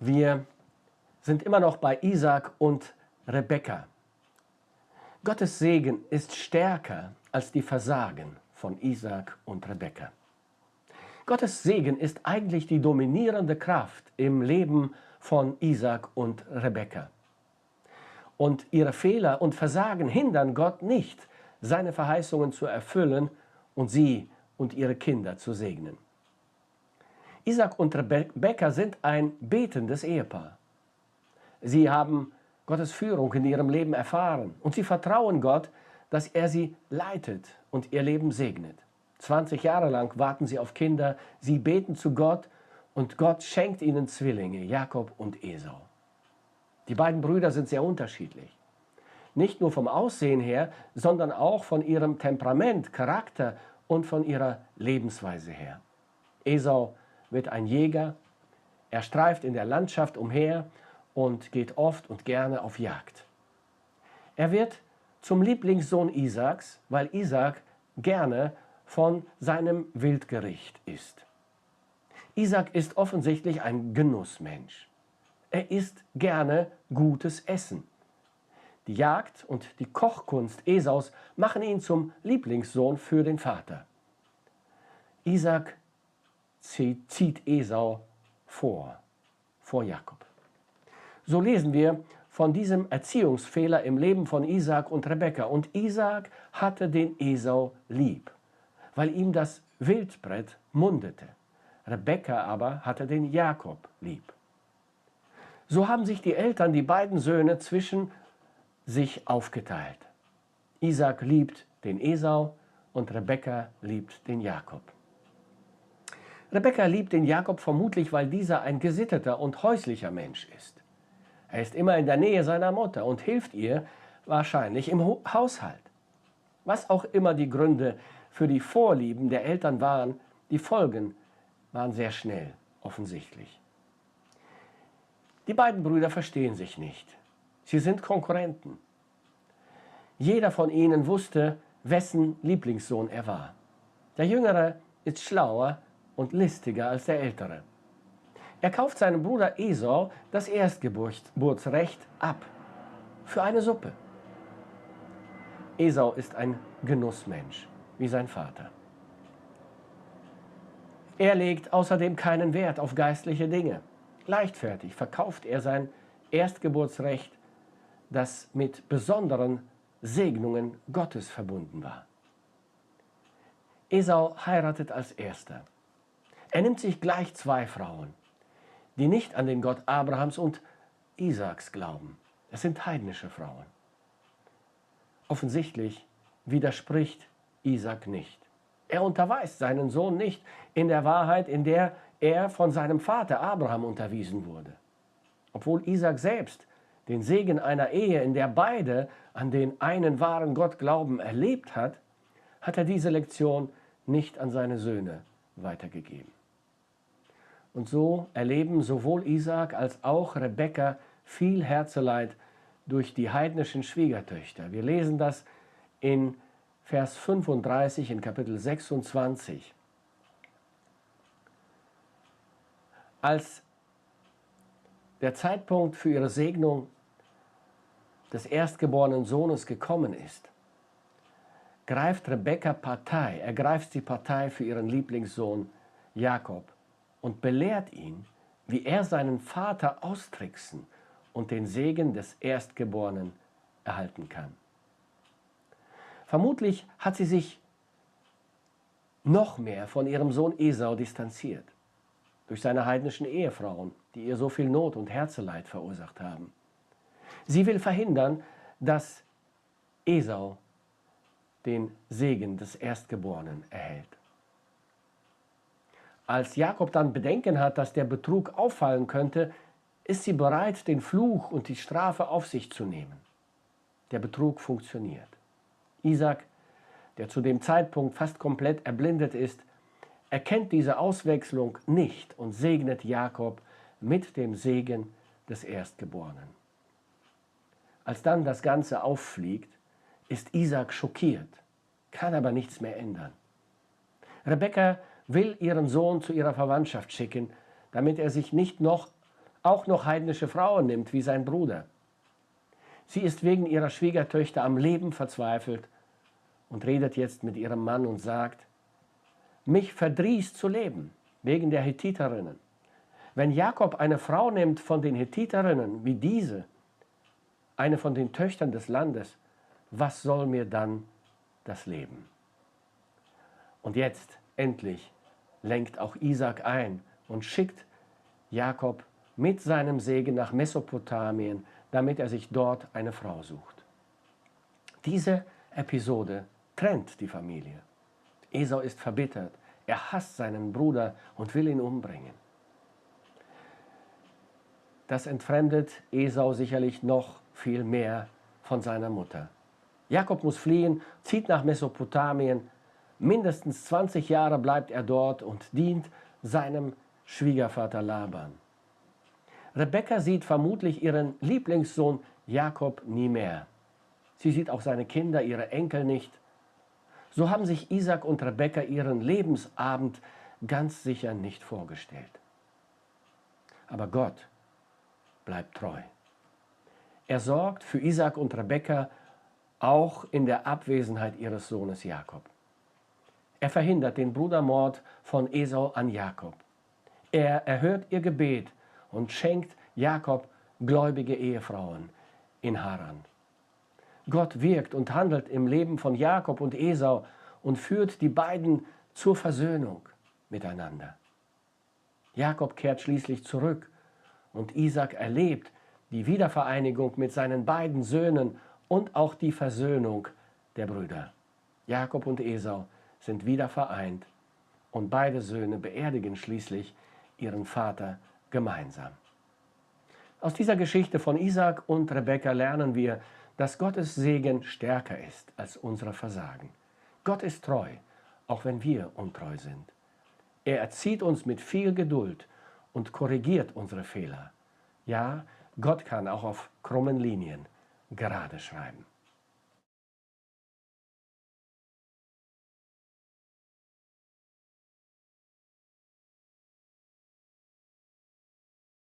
Wir sind immer noch bei Isaak und Rebekka. Gottes Segen ist stärker als die Versagen von Isaak und Rebekka. Gottes Segen ist eigentlich die dominierende Kraft im Leben von Isaak und Rebekka. Und ihre Fehler und Versagen hindern Gott nicht, seine Verheißungen zu erfüllen und sie und ihre Kinder zu segnen. Isaak und Rebekka sind ein betendes Ehepaar. Sie haben Gottes Führung in ihrem Leben erfahren und sie vertrauen Gott, dass er sie leitet und ihr Leben segnet. 20 Jahre lang warten sie auf Kinder, sie beten zu Gott und Gott schenkt ihnen Zwillinge, Jakob und Esau. Die beiden Brüder sind sehr unterschiedlich. Nicht nur vom Aussehen her, sondern auch von ihrem Temperament, Charakter und von ihrer Lebensweise her. Esau wird ein Jäger, er streift in der Landschaft umher und geht oft und gerne auf Jagd. Er wird zum Lieblingssohn Isaaks, weil Isaak gerne von seinem Wildgericht isst. Isaak ist offensichtlich ein Genussmensch. Er isst gerne gutes Essen. Die Jagd und die Kochkunst Esaus machen ihn zum Lieblingssohn für den Vater. Isaak zieht Esau vor Jakob. So lesen wir von diesem Erziehungsfehler im Leben von Isaak und Rebekka. Und Isaak hatte den Esau lieb, weil ihm das Wildbret mundete. Rebekka aber hatte den Jakob lieb. So haben sich die Eltern, die beiden Söhne, zwischen sich aufgeteilt. Isaak liebt den Esau und Rebekka liebt den Jakob. Rebekka liebt den Jakob vermutlich, weil dieser ein gesitteter und häuslicher Mensch ist. Er ist immer in der Nähe seiner Mutter und hilft ihr wahrscheinlich im Haushalt. Was auch immer die Gründe für die Vorlieben der Eltern waren, die Folgen waren sehr schnell offensichtlich. Die beiden Brüder verstehen sich nicht. Sie sind Konkurrenten. Jeder von ihnen wusste, wessen Lieblingssohn er war. Der Jüngere ist schlauer und listiger als der Ältere. Er kauft seinem Bruder Esau das Erstgeburtsrecht ab für eine Suppe. Esau ist ein Genussmensch, wie sein Vater. Er legt außerdem keinen Wert auf geistliche Dinge. Leichtfertig verkauft er sein Erstgeburtsrecht, das mit besonderen Segnungen Gottes verbunden war. Esau heiratet als Erster. Er nimmt sich gleich 2 Frauen, die nicht an den Gott Abrahams und Isaaks glauben. Es sind heidnische Frauen. Offensichtlich widerspricht Isaak nicht. Er unterweist seinen Sohn nicht in der Wahrheit, in der er von seinem Vater Abraham unterwiesen wurde. Obwohl Isaak selbst den Segen einer Ehe, in der beide an den einen wahren Gott glauben, erlebt hat, hat er diese Lektion nicht an seine Söhne weitergegeben. Und so erleben sowohl Isaak als auch Rebekka viel Herzeleid durch die heidnischen Schwiegertöchter. Wir lesen das in Vers 35 in Kapitel 26. Als der Zeitpunkt für ihre Segnung des erstgeborenen Sohnes gekommen ist, greift Rebekka Partei, ergreift sie Partei für ihren Lieblingssohn Jakob und belehrt ihn, wie er seinen Vater austricksen und den Segen des Erstgeborenen erhalten kann. Vermutlich hat sie sich noch mehr von ihrem Sohn Esau distanziert, durch seine heidnischen Ehefrauen, die ihr so viel Not und Herzeleid verursacht haben. Sie will verhindern, dass Esau den Segen des Erstgeborenen erhält. Als Jakob dann Bedenken hat, dass der Betrug auffallen könnte, ist sie bereit, den Fluch und die Strafe auf sich zu nehmen. Der Betrug funktioniert. Isaak, der zu dem Zeitpunkt fast komplett erblindet ist, erkennt diese Auswechslung nicht und segnet Jakob mit dem Segen des Erstgeborenen. Als dann das Ganze auffliegt, ist Isaak schockiert, kann aber nichts mehr ändern. Rebekka will ihren Sohn zu ihrer Verwandtschaft schicken, damit er sich nicht noch auch noch heidnische Frauen nimmt wie sein Bruder. Sie ist wegen ihrer Schwiegertöchter am Leben verzweifelt und redet jetzt mit ihrem Mann und sagt, mich verdrießt zu leben wegen der Hethiterinnen. Wenn Jakob eine Frau nimmt von den Hethiterinnen wie diese, eine von den Töchtern des Landes, was soll mir dann das Leben? Und jetzt endlich lenkt auch Isaak ein und schickt Jakob mit seinem Segen nach Mesopotamien, damit er sich dort eine Frau sucht. Diese Episode trennt die Familie. Esau ist verbittert, er hasst seinen Bruder und will ihn umbringen. Das entfremdet Esau sicherlich noch viel mehr von seiner Mutter. Jakob muss fliehen, zieht nach Mesopotamien. Mindestens 20 Jahre bleibt er dort und dient seinem Schwiegervater Laban. Rebekka sieht vermutlich ihren Lieblingssohn Jakob nie mehr. Sie sieht auch seine Kinder, ihre Enkel nicht. So haben sich Isaak und Rebekka ihren Lebensabend ganz sicher nicht vorgestellt. Aber Gott bleibt treu. Er sorgt für Isaak und Rebekka auch in der Abwesenheit ihres Sohnes Jakob. Er verhindert den Brudermord von Esau an Jakob. Er erhört ihr Gebet und schenkt Jakob gläubige Ehefrauen in Haran. Gott wirkt und handelt im Leben von Jakob und Esau und führt die beiden zur Versöhnung miteinander. Jakob kehrt schließlich zurück und Isaak erlebt die Wiedervereinigung mit seinen beiden Söhnen und auch die Versöhnung der Brüder. Jakob und Esau sind wieder vereint und beide Söhne beerdigen schließlich ihren Vater gemeinsam. Aus dieser Geschichte von Isaak und Rebekka lernen wir, dass Gottes Segen stärker ist als unsere Versagen. Gott ist treu, auch wenn wir untreu sind. Er erzieht uns mit viel Geduld und korrigiert unsere Fehler. Ja, Gott kann auch auf krummen Linien gerade schreiben.